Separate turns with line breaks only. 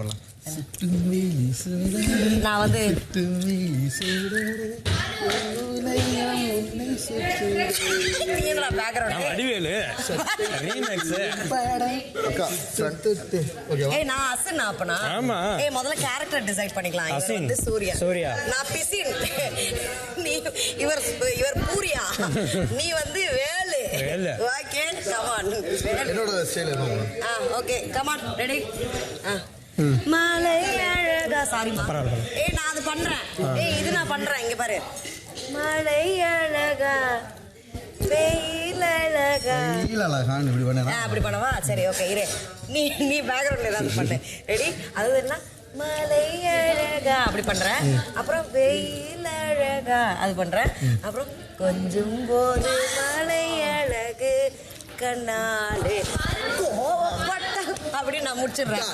பண்ணலாம்.
நான் வந்து
வடிவேலு
நான் அசின் அப்பனா. முதல்ல கேரக்டர் டிசைட் பண்ணிக்கலாம்.
அசின்
சூர்யா, நான் பிசின், நீ இவர் பூரியா, நீ வந்து வேலு. ஓகே கமான்,
என்னோட ஸ்டைல்
ஓகே கமான் ரெடி. மலை அழகா சாரி நான் அது பண்றேன். இது நான் பண்றேன். இங்க பாரு. மலை அழகா வெயில் அழகா அப்படி பண்ணவா? சரி ஓகே இரு. நீ பேக்ரவுண்ட்ல ஏதாவது பண்ணு. ரெடி? அது என்ன? மலை அழகா அப்படி பண்றேன். அப்புறம் வெயில் அழகா அது பண்றேன். அப்புறம் கொஞ்சம் போது மலை அழகு கண்ணாலே அப்படின்னு நான் முடிச்சிடுறேன்.